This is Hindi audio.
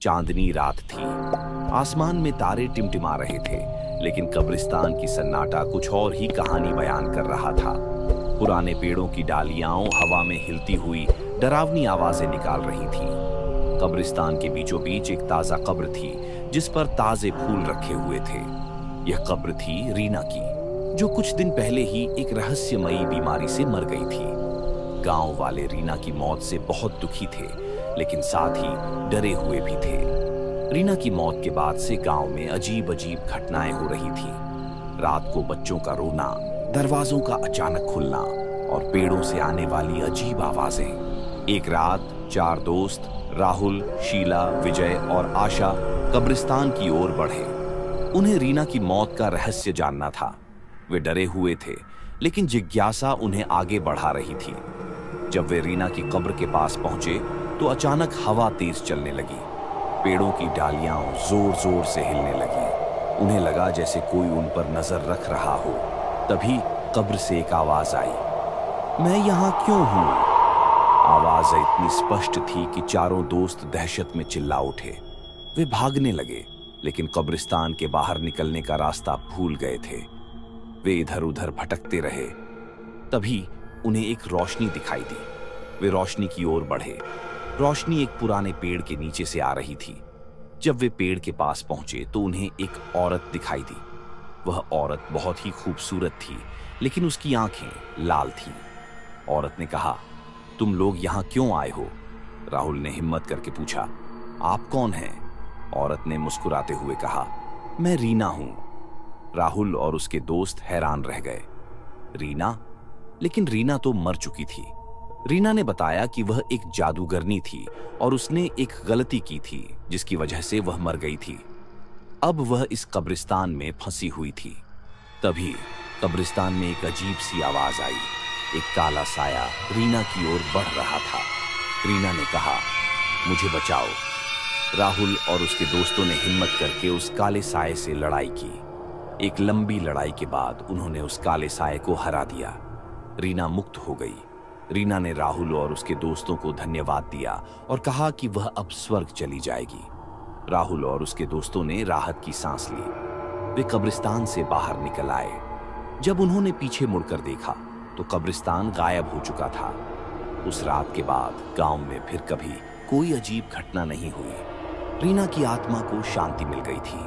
चांदनी रात थी। आसमान में तारे टिमटिमा रहे थे, लेकिन कब्रिस्तान की सन्नाटा कुछ और ही कहानी बयान कर रहा था। पुराने पेड़ों की डालियां हवा में हिलती हुई डरावनी आवाजें निकाल रही थीं। कब्रिस्तान के बीचों बीच एक ताजा कब्र थी, जिस पर ताजे फूल रखे हुए थे। यह कब्र थी रीना की, जो कुछ दिन पहले ही एक रहस्यमयी बीमारी से मर गई थी। गांव वाले रीना की मौत से बहुत दुखी थे, लेकिन साथ ही डरे हुए भी थे। रीना की मौत के बाद से गांव में अजीब अजीब घटनाएं हो रही थी। रात को बच्चों का रोना, दरवाजों का अचानक खुलना और पेड़ों से आने वाली अजीब आवाजें। एक रात 4 दोस्त राहुल, शीला, विजय और आशा कब्रिस्तान की ओर बढ़े। उन्हें रीना की मौत का रहस्य जानना था। वे डरे हुए थे, लेकिन जिज्ञासा उन्हें आगे बढ़ा रही थी। जब वे रीना की कब्र के पास पहुंचे तो अचानक हवा तेज चलने लगी। पेड़ों की डालियां जोर जोर से हिलने लगी। उन्हें लगा जैसे कोई उन पर नजर रख रहा हो। तभी कब्र से एक आवाज आई, मैं यहाँ क्यों हूं? आवाज इतनी स्पष्ट थी कि चारों दोस्त दहशत में चिल्ला उठे। वे भागने लगे, लेकिन कब्रिस्तान के बाहर निकलने का रास्ता भूल गए थे। वे इधर उधर भटकते रहे। तभी उन्हें एक रोशनी दिखाई दी। वे रोशनी की ओर बढ़े। रोशनी एक पुराने पेड़ के नीचे से आ रही थी। जब वे पेड़ के पास पहुंचे तो उन्हें एक औरत दिखाई दी। वह औरत बहुत ही खूबसूरत थी, लेकिन उसकी आंखें लाल थीं। औरत ने कहा, तुम लोग यहाँ क्यों आए हो? राहुल ने हिम्मत करके पूछा, आप कौन हैं? औरत ने मुस्कुराते हुए कहा, मैं रीना हूं। राहुल और उसके दोस्त हैरान रह गए। रीना? लेकिन रीना तो मर चुकी थी। रीना ने बताया कि वह एक जादूगरनी थी और उसने एक गलती की थी, जिसकी वजह से वह मर गई थी। अब वह इस कब्रिस्तान में फंसी हुई थी। तभी कब्रिस्तान में एक अजीब सी आवाज आई। एक काला साया रीना की ओर बढ़ रहा था। रीना ने कहा, मुझे बचाओ। राहुल और उसके दोस्तों ने हिम्मत करके उस काले साये से लड़ाई की। एक लंबी लड़ाई के बाद उन्होंने उस काले साये को हरा दिया। रीना मुक्त हो गई। रीना ने राहुल और उसके दोस्तों को धन्यवाद दिया और कहा कि वह अब स्वर्ग चली जाएगी। राहुल और उसके दोस्तों ने राहत की सांस ली। वे कब्रिस्तान से बाहर निकल आए। जब उन्होंने पीछे मुड़कर देखा तो कब्रिस्तान गायब हो चुका था। उस रात के बाद गांव में फिर कभी कोई अजीब घटना नहीं हुई। रीना की आत्मा को शांति मिल गई थी।